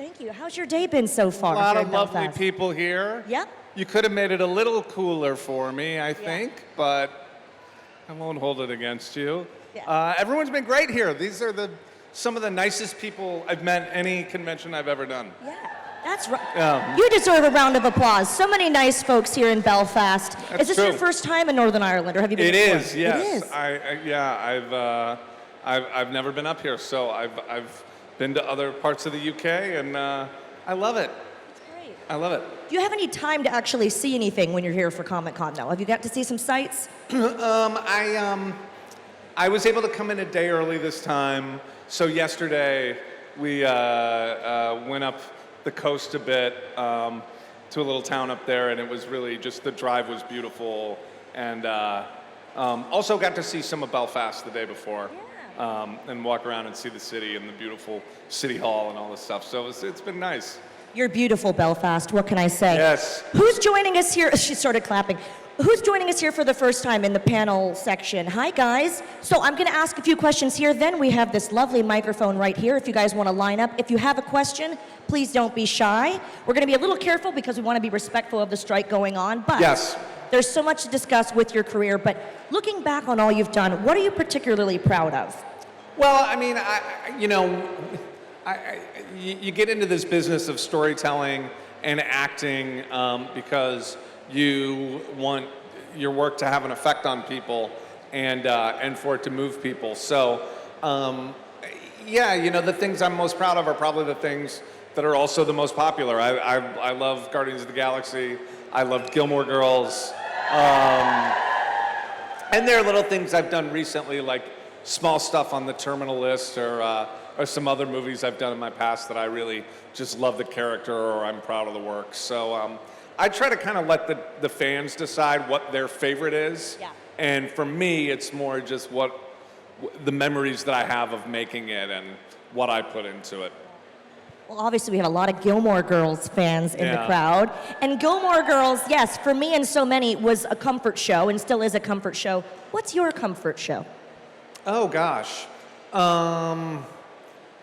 Thank you. How's your day been so far? A lot here of in lovely Belfast? people here. Yep. You could have made it a little cooler for me, I think, but I won't hold it against you. Yeah. Everyone's been great here. These are some of the nicest people I've met any convention I've ever done. Yeah, that's right. You deserve a round of applause. So many nice folks here in Belfast. That's Is this true. your first time in Northern Ireland, or have you been? It before? is, yes. It is. I've never been up here, so I've been to other parts of the UK, and I love it. That's great. I love it. Do you have any time to actually see anything when you're here for Comic-Con, though? Have you got to see some sights? I was able to come in a day early this time. So yesterday we went up the coast a bit to a little town up there, and it was really just the drive was beautiful, and also got to see some of Belfast the day before, and walk around and see the city and the beautiful city hall and all this stuff. So it's been nice. You're beautiful, Belfast. What can I say? Yes. Who's joining us here? She started clapping. Who's joining us here for the first time in the panel section? Hi, guys. So I'm going to ask a few questions here. Then we have this lovely microphone right here if you guys want to line up. If you have a question, please don't be shy. We're going to be a little careful because we want to be respectful of the strike going on. But Yes. there's so much to discuss with your career. But looking back on all you've done, what are you particularly proud of? Well, I mean, you get into this business of storytelling and acting because you want your work to have an effect on people and for it to move people. So, the things I'm most proud of are probably the things that are also the most popular. I love Guardians of the Galaxy. I loved Gilmore Girls. And there are little things I've done recently, like small stuff on the Terminal List or some other movies I've done in my past that I really just love the character or I'm proud of the work. So I try to kind of let the fans decide what their favorite is. Yeah. And for me, it's more just what the memories that I have of making it and what I put into it. Well, obviously, we have a lot of Gilmore Girls fans in the Yeah. crowd. And Gilmore Girls, yes, for me and so many, was a comfort show and still is a comfort show. What's your comfort show? Oh, gosh.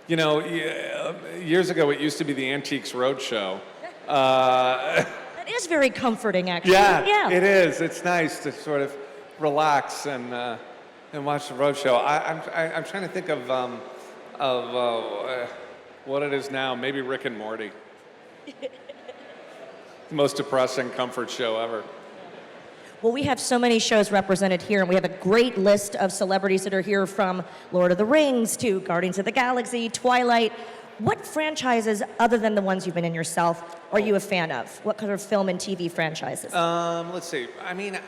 Years ago, it used to be the Antiques Roadshow. That is very comforting, actually. Yeah, it is. It's nice to sort of relax and watch the roadshow. I'm trying to think of what it is now. Maybe Rick and Morty. The most depressing comfort show ever. Well, we have so many shows represented here, and we have a great list of celebrities that are here from Lord of the Rings to Guardians of the Galaxy, Twilight. What franchises, other than the ones you've been in yourself, are you a fan of? What kind of film and TV franchises? Let's see. I mean,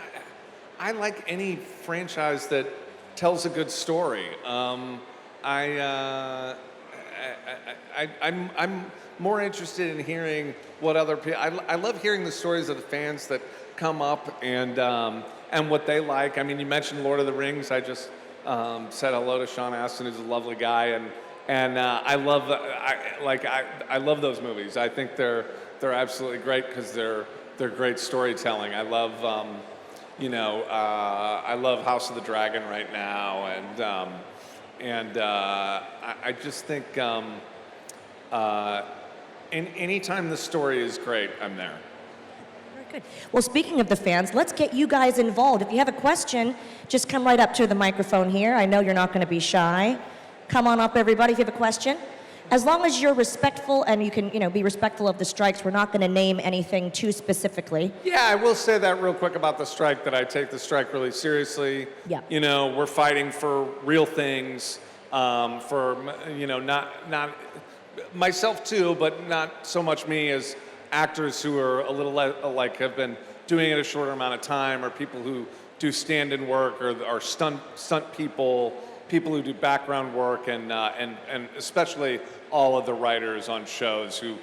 I like any franchise that tells a good story. I'm more interested in hearing what other people. I love hearing the stories of the fans that come up and what they like. I mean, you mentioned Lord of the Rings. I just said hello to Sean Astin, who's a lovely guy, and I love I love those movies. I think they're absolutely great because they're great storytelling. I love I love House of the Dragon right now, and I just think anytime the story is great, I'm there. Very good. Well, speaking of the fans, let's get you guys involved. If you have a question, just come right up to the microphone here. I know you're not going to be shy. Come on up, everybody, if you have a question. As long as you're respectful and you can, be respectful of the strikes, we're not going to name anything too specifically. Yeah, I will say that real quick about the strike, that I take the strike really seriously. Yeah. We're fighting for real things, not myself too, but not so much me as actors who are a little have been doing it a shorter amount of time, or people who do stand-in work, or are stunt people who do background work, and especially all of the writers on shows who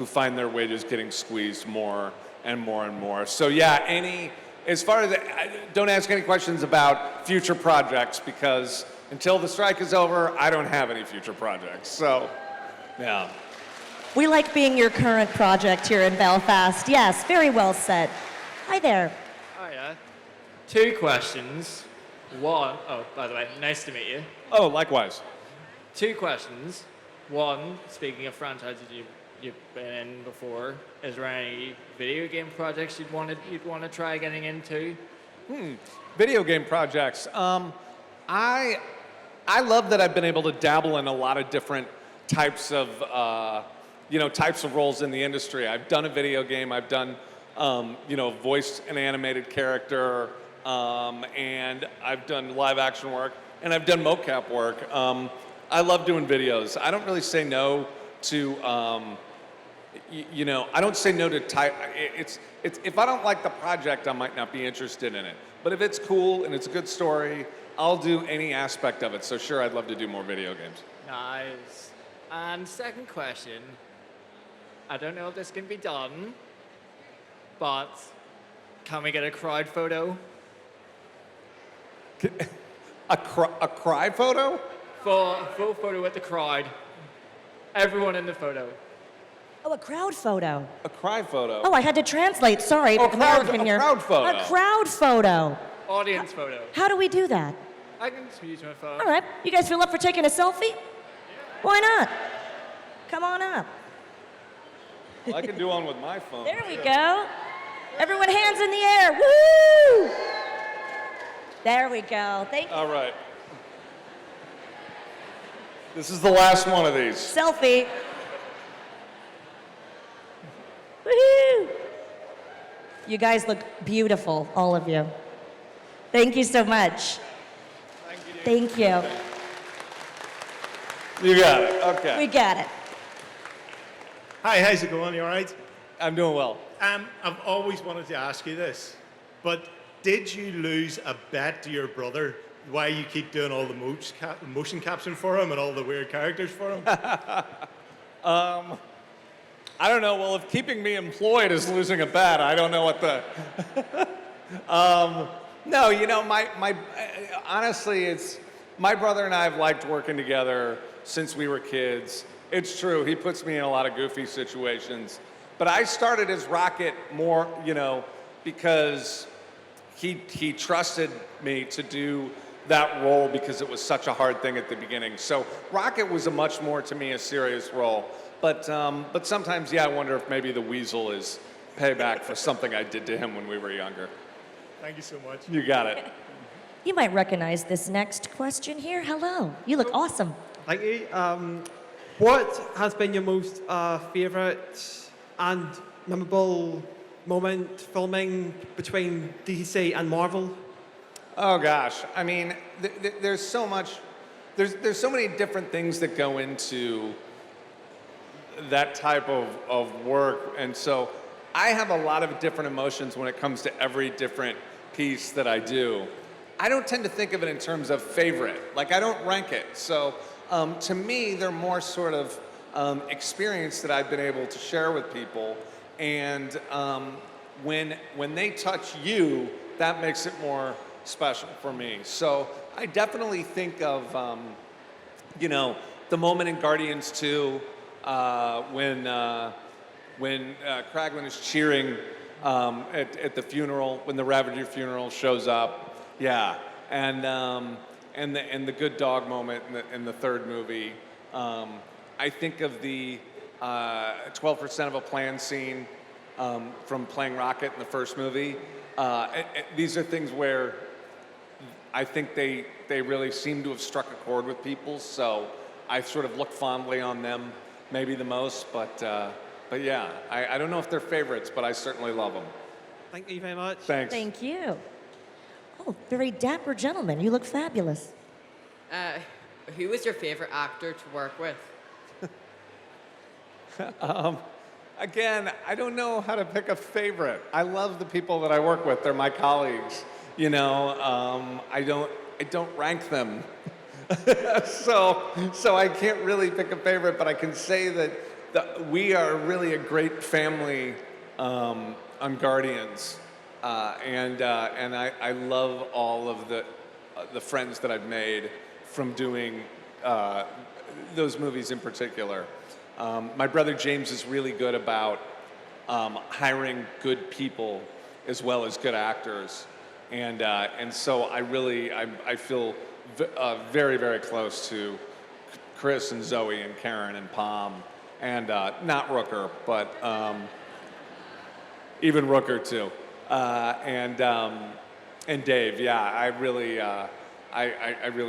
find their wages getting squeezed more and more and more. So yeah, as far as don't ask any questions about future projects, because until the strike is over, I don't have any future projects. So yeah. We like being your current project here in Belfast. Yes, very well said. Hi there. Hiya. 2 questions. One, by the way, nice to meet you. Oh, likewise. 2 questions. One, speaking of franchises you've been in before. Is there any video game projects you'd want to try getting into? Video game projects. I love that I've been able to dabble in a lot of different types of types of roles in the industry. I've done a video game. I've done voiced an animated character, and I've done live action work, and I've done mocap work. I love doing videos. I don't really say no to. I don't say no to type. It's if I don't like the project, I might not be interested in it. But if it's cool and it's a good story, I'll do any aspect of it. So sure, I'd love to do more video games. Nice. And second question, I don't know if this can be done, but can we get a crowd photo? A cry photo? Full photo with the crowd. Everyone in the photo. Oh, a crowd photo. A cry photo. Oh, I had to translate. Sorry, Oh, American a here. crowd photo. A crowd photo. Audience photo. How do we do that? I can just use my phone. All right. You guys feel up for taking a selfie? Why not? Come on up. Well, I can do one with my phone. There we go. Everyone, hands in the air. Woo! There we go. Thank you. All right. This is the last one of these. Selfie. Woohoo! You guys look beautiful, all of you. Thank you so much. Thank you. You got it. Okay. We got it. Hi, how's it going? You all right? I'm doing well. I've always wanted to ask you this, but did you lose a bet to your brother why you keep doing all the motion caption for him and all the weird characters for him? I don't know. Well, if keeping me employed is losing a bet, I don't know what the. No, honestly, it's my brother and I have liked working together since we were kids. It's true. He puts me in a lot of goofy situations, but I started as Rocket more, because he trusted me to do that role because it was such a hard thing at the beginning. So Rocket was a much more to me a serious role. But sometimes, I wonder if maybe the Weasel is payback for something I did to him when we were younger. Thank you so much. You got it. You might recognize this next question here. Hello. You look awesome. Thank you. What has been your most favourite and memorable moment filming between DC and Marvel? Oh gosh, I mean, there's so much. There's so many different things that go into that type of work, and so I have a lot of different emotions when it comes to every different piece that I do. I don't tend to think of it in terms of favorite. Like, I don't rank it. So to me, they're more sort of experience that I've been able to share with people. And when they touch you, that makes it more special for me. So I definitely think of, the moment in Guardians 2 when Kraglin is cheering at the funeral, when the Ravager funeral shows up. Yeah, and the good dog moment in the third movie. I think of the 12% of a plan scene from playing Rocket in the first movie. These are things where I think they really seem to have struck a chord with people. So I sort of look fondly on them, maybe the most. But yeah, I don't know if they're favorites, but I certainly love them. Thank you very much. Thanks. Thank you. Oh, very dapper gentleman. You look fabulous. Who was your favorite actor to work with? Again, I don't know how to pick a favorite. I love the people that I work with. They're my colleagues. I don't rank them. so I can't really pick a favorite, but I can say that we are really a great family on Guardians. And I love all of the friends that I've made from doing those movies in particular. My brother James is really good about hiring good people as well as good actors, and so I feel very, very close to Chris and Zoe and Karen and Palm and not Rooker, but even Rooker too, and Dave. Yeah, I really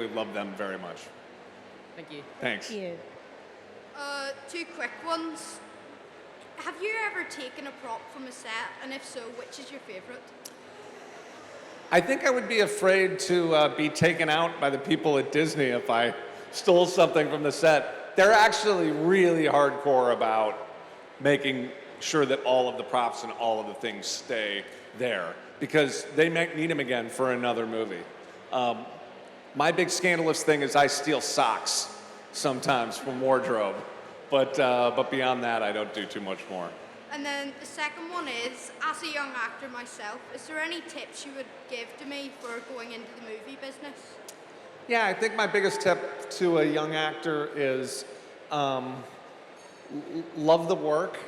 love them very much. Thank you. Thanks. Thank you. Two quick ones. Have you ever taken a prop from a set, and if so, which is your favorite? I think I would be afraid to be taken out by the people at Disney if I stole something from the set. They're actually really hardcore about making sure that all of the props and all of the things stay there because they might need them again for another movie. My big scandalous thing is I steal socks sometimes from wardrobe, but beyond that, I don't do too much more. And then the second one is, as a young actor myself, is there any tips you would give to me for going into the movie business? Yeah, I think my biggest tip to a young actor is love the work.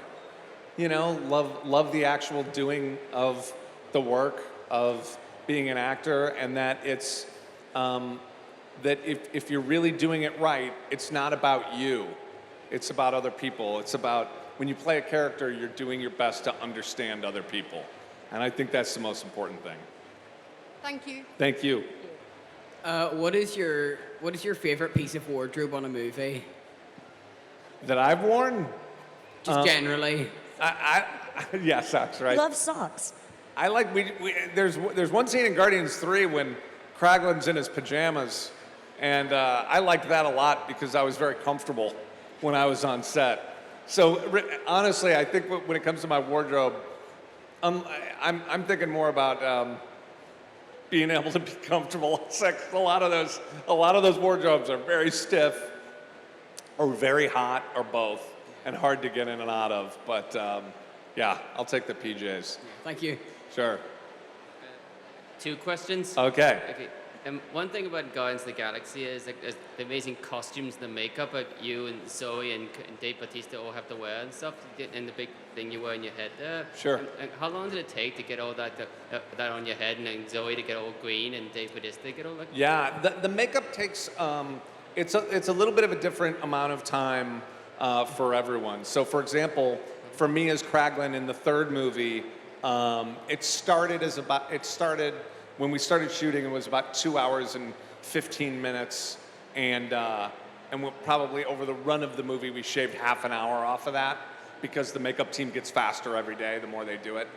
You know, love the actual doing of the work of being an actor, and that it's that if you're really doing it right, it's not about you. It's about other people. It's about when you play a character, you're doing your best to understand other people. And I think that's the most important thing. Thank you. Thank you. What is your favorite piece of wardrobe on a movie? That I've worn? Just generally. Yeah, socks, right? Love socks. I like, there's one scene in Guardians 3 when Kraglin's in his pajamas, and I liked that a lot because I was very comfortable when I was on set. So honestly, I think when it comes to my wardrobe, I'm thinking more about being able to be comfortable. It's like a lot of those wardrobes are very stiff, or very hot, or both, and hard to get in and out of. But yeah, I'll take the PJs. Thank you. Sure. Two questions. Okay. Okay. One thing about Guardians of the Galaxy is like is the amazing costumes, the makeup. Like you and Zoe and Dave Bautista all have to wear and stuff, and the big thing you wear on your head there. Sure. And how long did it take to get all that on your head, and then Zoe to get all green, and Dave Bautista to get all that? Yeah, the makeup takes it's a little bit of a different amount of time for everyone. So, for example, for me as Kraglin in the third movie, it started when we started shooting. It was about 2 hours and 15 minutes, and we'll probably over the run of the movie we shaved half an hour off of that because the makeup team gets faster every day the more they do it.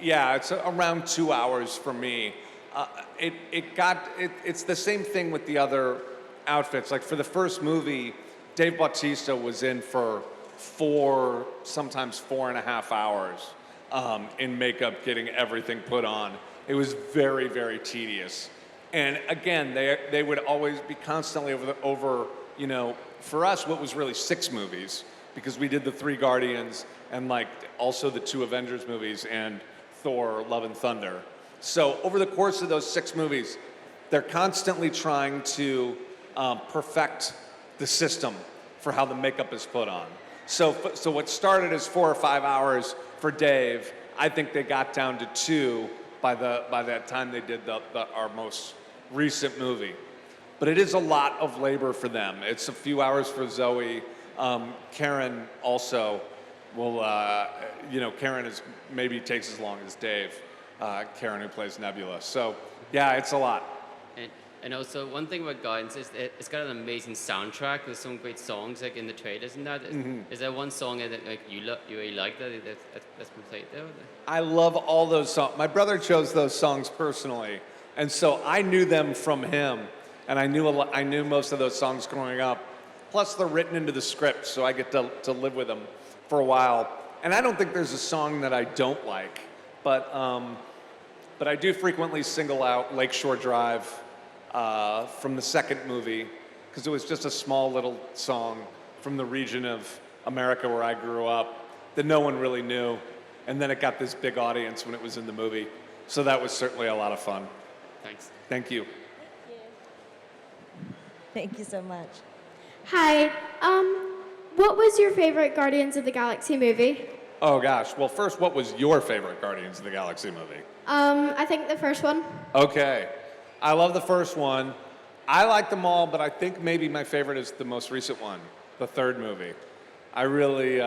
Yeah, it's around 2 hours for me. It's the same thing with the other outfits. Like for the first movie, Dave Bautista was in for 4, sometimes 4.5 hours in makeup, getting everything put on. It was very, very tedious. And again, they would always be constantly over, you know, for us, what was really 6 movies, because we did the 3 Guardians and like also the 2 Avengers movies and Thor, Love and Thunder. So over the course of those 6 movies, they're constantly trying to perfect the system for how the makeup is put on. So what started as 4 or 5 hours for Dave, I think they got down to 2 by that time they did our most recent movie. But it is a lot of labor for them. It's a few hours for Zoe. Karen also will, Karen maybe takes as long as Dave. Karen, who plays Nebula. So yeah, it's a lot. And also, one thing about Guardians is it's got an amazing soundtrack. There's some great songs like in the trailers and that. Is there one song that like you really like that's been played there? I love all those songs. My brother chose those songs personally, and so I knew them from him, and I knew most of those songs growing up. Plus, they're written into the script, so I get to live with them for a while. And I don't think there's a song that I don't like, but I do frequently single out Lakeshore Drive from the second movie, because it was just a small little song from the region of America where I grew up that no one really knew. And then it got this big audience when it was in the movie. So that was certainly a lot of fun. Thanks. Thank you. Thank you so much. Hi. What was your favorite Guardians of the Galaxy movie? Oh gosh. Well, first, what was your favorite Guardians of the Galaxy movie? I think the first one. Okay. I love the first one. I like them all, but I think maybe my favorite is the most recent one, the third movie. I really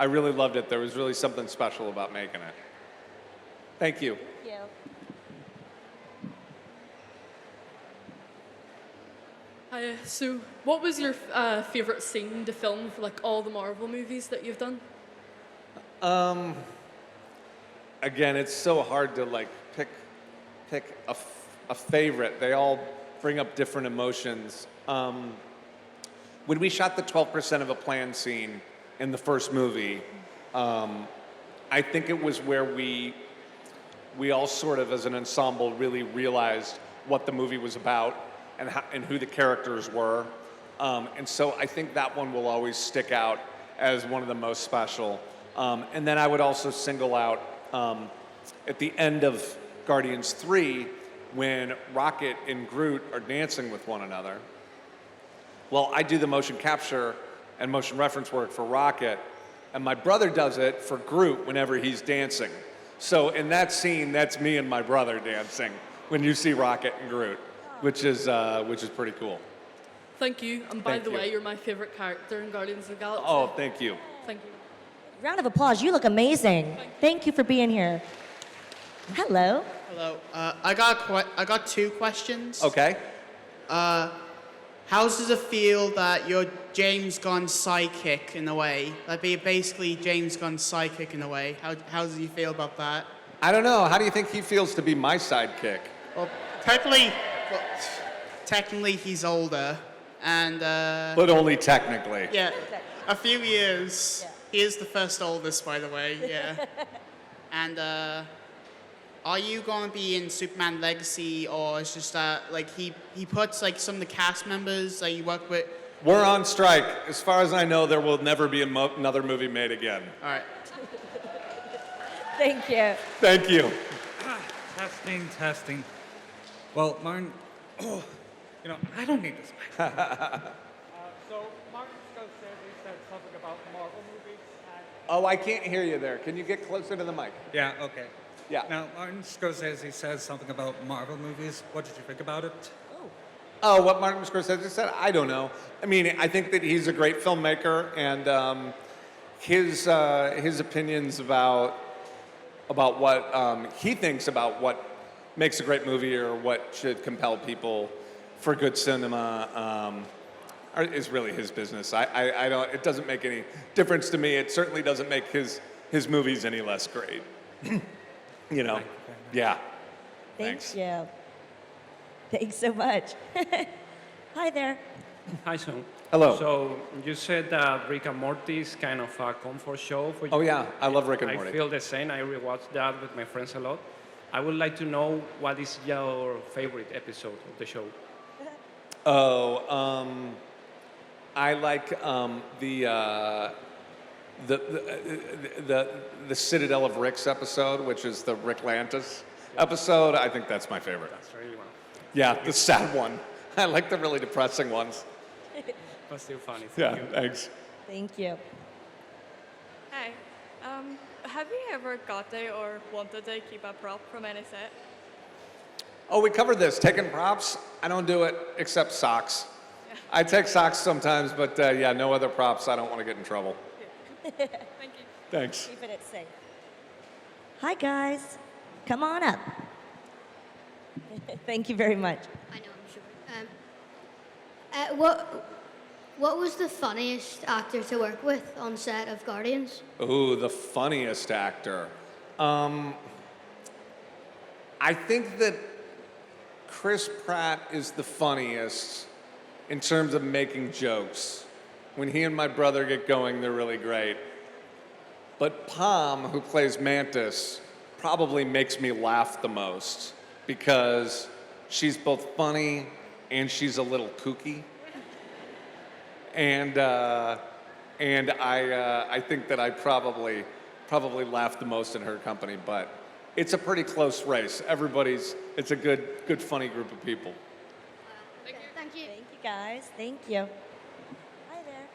loved it. There was really something special about making it. Thank you. Thank you. Hi, so what was your favorite scene to film for like all the Marvel movies that you've done? Again, it's so hard to like pick a favorite. They all bring up different emotions. When we shot the 12% of a plan scene in the first movie, I think it was where we all sort of, as an ensemble, really realized what the movie was about and who the characters were. And so I think that one will always stick out as one of the most special. And then I would also single out at the end of Guardians 3, when Rocket and Groot are dancing with one another. Well, I do the motion capture and motion reference work for Rocket, and my brother does it for Groot whenever he's dancing. So in that scene, that's me and my brother dancing when you see Rocket and Groot, which is pretty cool. Thank you. And by Thank the you. way, you're my favorite character in Guardians of the Galaxy. Oh, thank you. Thank you. Round of applause. You look amazing. Thank you for being here. Hello. Hello. I got two questions. Okay. How does it feel that you're James Gunn's sidekick in a way? Like be basically James Gunn's sidekick in a way. How does he feel about that? I don't know. How do you think he feels to be my sidekick? Well, technically he's older, and But only technically. yeah, a few years. He is the first oldest, by the way. Yeah. And are you going to be in Superman Legacy, or it's just that like he puts like some of the cast members that you work with? We're on strike. As far as I know, there will never be another movie made again. All right. Thank you. Thank you. Testing. Well, Martin, I don't need this mic. So Martin Scorsese said something about Marvel movies. Oh, I can't hear you there. Can you get closer to the mic? Yeah, okay. Yeah. Now, Martin Scorsese says something about Marvel movies. What did you think about it? Oh, what Martin Scorsese said? I don't know. I mean, I think that he's a great filmmaker, and his opinions about what he thinks about what makes a great movie or what should compel people for good cinema is really his business. I don't. It doesn't make any difference to me. It certainly doesn't make his movies any less great. Yeah. Thanks. Thank you. Thanks so much. Hi there. Hi, Sean. Hello. So you said that Rick and Morty is kind of a comfort show for you. Oh yeah, I love Rick and Morty. I feel the same. I rewatch that with my friends a lot. I would like to know what is your favorite episode of the show. Oh, I like the Citadel of Ricks episode, which is the Rick Lantis episode. I think that's my favorite. That's really well. Yeah, the sad one. I like the really depressing ones. But still funny. Yeah, Thank you. thanks. Thank you. Hi. Have you ever got to or wanted to keep a prop from any set? Oh, we covered this. Taking props, I don't do it except socks. Yeah. I take socks sometimes, but yeah, no other props. I don't want to get in trouble. Thank you. Thanks. Keeping it safe. Hi, guys. Come on up. Thank you very much. I know, I'm sure. What was the funniest actor to work with on set of Guardians? Ooh, the funniest actor. I think that Chris Pratt is the funniest in terms of making jokes. When he and my brother get going, they're really great. But Pom, who plays Mantis, probably makes me laugh the most because she's both funny and she's a little kooky. And I think that I probably laugh the most in her company, but it's a pretty close race. It's a good funny group of people. Thank you. Thank you, guys. Thank you. Hi there.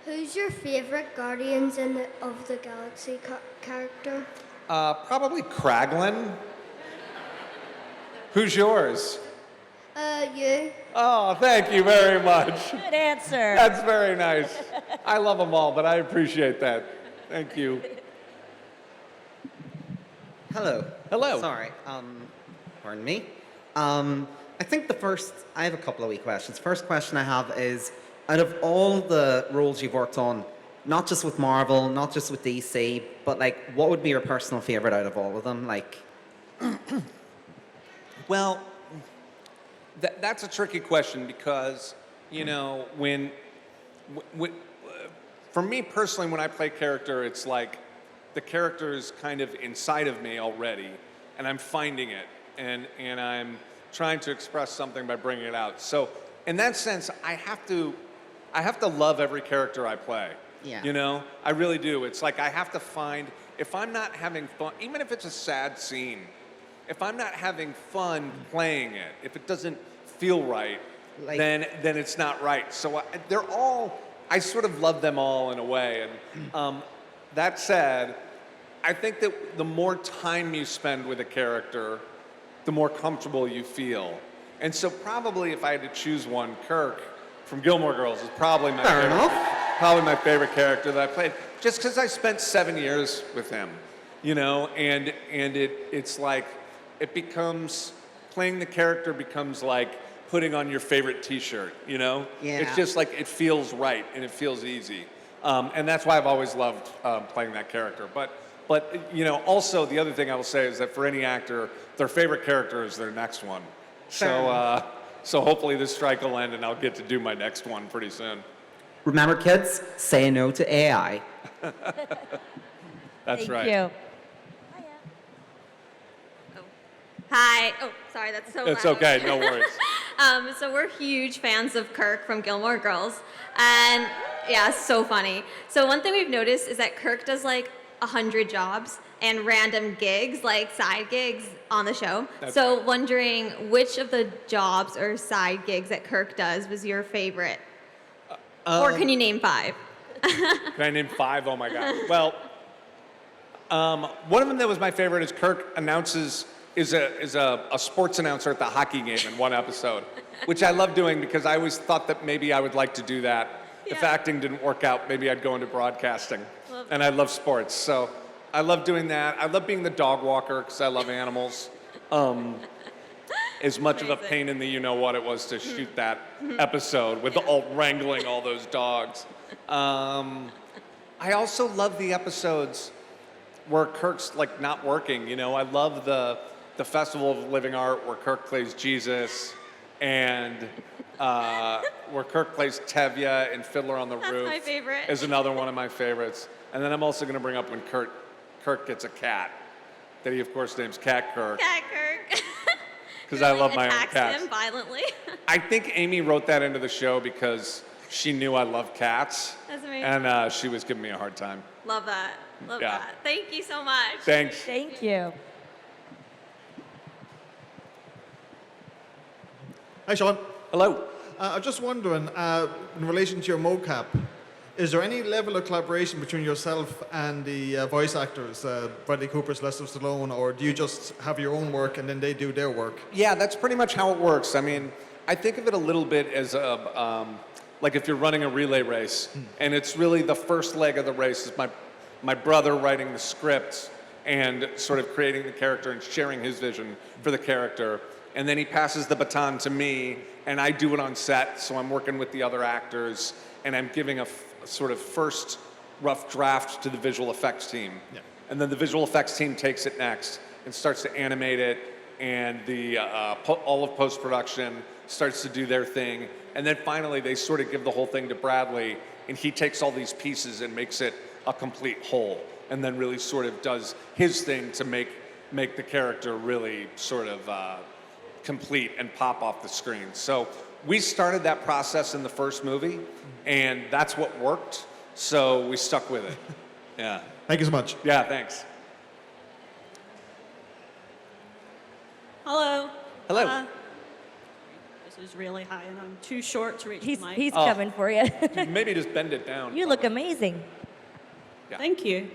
Who's your favorite Guardians of the Galaxy character? Probably Kraglin. Who's yours? You. Oh, thank you very much. Good answer. That's very nice. I love them all, but I appreciate that. Thank you. Hello. Hello. Sorry. Pardon me. I have a couple of wee questions. First question I have is, out of all the roles you've worked on, not just with Marvel, not just with DC, but like, what would be your personal favorite out of all of them? Like, Well, that's a tricky question because, you know, for me personally, when I play character, it's like the character is kind of inside of me already, and I'm finding it, and I'm trying to express something by bringing it out. So, in that sense, I have to love every character I play. Yeah. You know, I really do. It's like I have to find, if I'm not having fun, even if it's a sad scene, if I'm not having fun playing it, if it doesn't feel right, Like- then it's not right. So I sort of love them all in a way. And that said, I think that the more time you spend with a character, the more comfortable you feel. And so probably if I had to choose one, Kirk from Gilmore Girls is probably my Fair favorite. enough. Probably my favorite character that I played, just because I spent 7 years with him, you know, and it's like playing the character becomes like putting on your favorite T-shirt, you know. Yeah. It's just like it feels right and it feels easy, and that's why I've always loved playing that character. But you know, also the other thing I will say is that for any actor, their favorite character is their next one. So hopefully this strike will end and I'll get to do my next one pretty soon. remember, kids, say no to AI. That's Thank right. you. Hi. Oh, sorry, that's so It's loud. okay, no worries. So we're huge fans of Kirk from Gilmore Girls. And yeah, so funny. So one thing we've noticed is that Kirk does like 100 jobs and random gigs, like side gigs on the show. That's So wondering which of the jobs or side gigs that Kirk does was your favorite? Or can you name 5? Can I name 5? Oh my God. Well, one of them that was my favorite is Kirk is a sports announcer at the hockey game in one episode, which I love doing because I always thought that maybe I would like to do that. If acting didn't work out, maybe I'd go into broadcasting. And I love sports, so I love doing that. I love being the dog walker because I love animals. As much of a pain in the you-know-what it was to shoot that episode with wrangling all those dogs. I also love the episodes where Kirk's like not working, you know. I love the Festival of Living Art where Kirk plays Jesus, and where Kirk plays Tevye in Fiddler on the Roof. my favorite. Is another one of my favorites. And then I'm also going to bring up when Kirk gets a cat, that he of course names Cat Kirk. Cat Kirk. Because I love my own Attacks cats. him violently. I think Amy wrote that into the show because she knew I love cats. That's amazing. And she was giving me a hard time. Love that. Love Yeah. that. Thank you so much. Thanks. Thank you. Hi, Sean. Hello. I'm just wondering, in relation to your mocap, is there any level of collaboration between yourself and the voice actors, Bradley Cooper, Sylvester Stallone, or do you just have your own work and then they do their work? Yeah, that's pretty much how it works. I mean, I think of it a little bit as like if you're running a relay race, and it's really the first leg of the race is my brother writing the script and sort of creating the character and sharing his vision for the character. And then he passes the baton to me, and I do it on set, so I'm working with the other actors, and I'm giving a sort of first rough draft to the visual effects team. Yeah. And then the visual effects team takes it next and starts to animate it, and the all of post-production starts to do their thing. And then finally, they sort of give the whole thing to Bradley, and he takes all these pieces and makes it a complete whole, and then really sort of does his thing to make the character really sort of complete and pop off the screen. So we started that process in the first movie, and that's what worked, so we stuck with it. Yeah. Thank you so much. Yeah, thanks. Hello. Hello. This is really high, and I'm too short to reach He's, the mic. he's coming for you. Maybe just bend it down. You look amazing. Yeah. Thank you.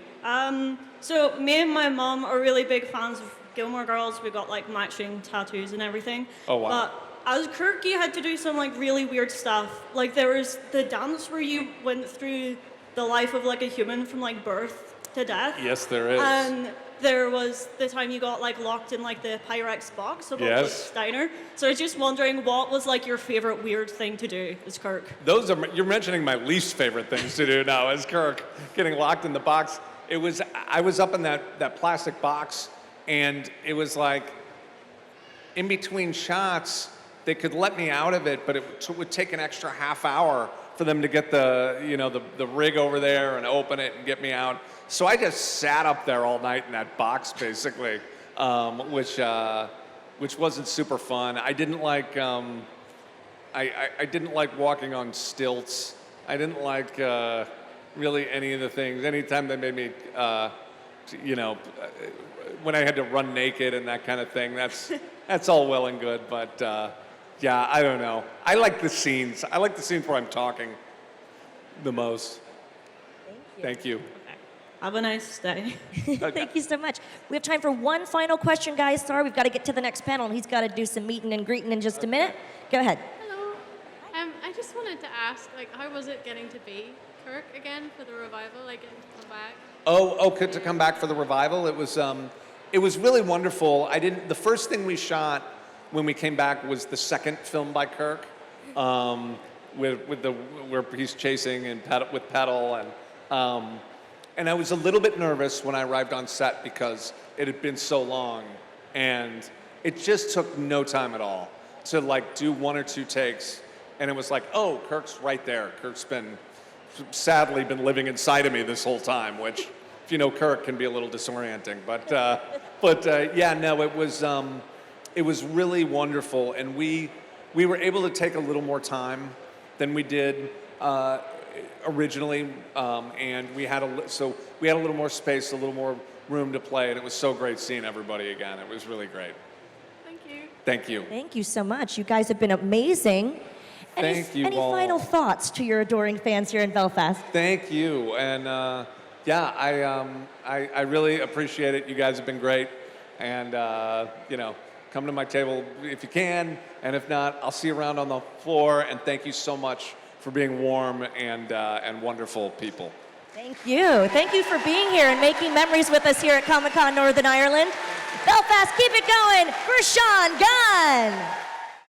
So me and my mom are really big fans of Gilmore Girls. We've got like matching tattoos and everything. Oh, wow. But as Kirk, you had to do some like really weird stuff. Like there was the dance where you went through the life of like a human from like birth to death. Yes, there is. And there was the time you got like locked in like the Pyrex box above Yes. like Steiner. So I was just wondering what was like your favorite weird thing to do as Kirk? You're mentioning my least favorite things to do now as Kirk, getting locked in the box. I was up in that plastic box, and it was like, in between shots, they could let me out of it, but it would take an extra half hour for them to get the rig over there and open it and get me out. So I just sat up there all night in that box, basically, which wasn't super fun. I didn't like I didn't like walking on stilts. I didn't like really any of the things. Anytime they made me, when I had to run naked and that kind of thing, that's all well and good. But yeah, I don't know. I like the scenes. I like the scenes where I'm talking the most. Thank you. Have a nice day. Thank you so much. We have time for one final question, guys. Sorry, we've got to get to the next panel, and he's got to do some meeting and greeting in just a minute. Go ahead. Hello. I just wanted to ask, like, how was it getting to be Kirk again for the revival, like, getting to come back? To come back for the revival, it was really wonderful. The first thing we shot when we came back was the second film by Kirk, where he's chasing with Petal, and I was a little bit nervous when I arrived on set because it had been so long, and it just took no time at all to like do one or two takes, and it was like, oh, Kirk's right there. Kirk's sadly been living inside of me this whole time, which, if you know Kirk, can be a little disorienting. But yeah, no, it was really wonderful, and we were able to take a little more time than we did originally, and we had a little more space, a little more room to play, and it was so great seeing everybody again. It was really great. Thank you. Thank you. Thank you so much. You guys have been amazing. Any final thoughts to your adoring fans here in Belfast? Thank you, and yeah, I really appreciate it. You guys have been great, and come to my table if you can, and if not, I'll see you around on the floor. And thank you so much for being warm and wonderful people. Thank you. Thank you for being here and making memories with us here at Comic-Con Northern Ireland. Belfast, keep it going for Sean Gunn.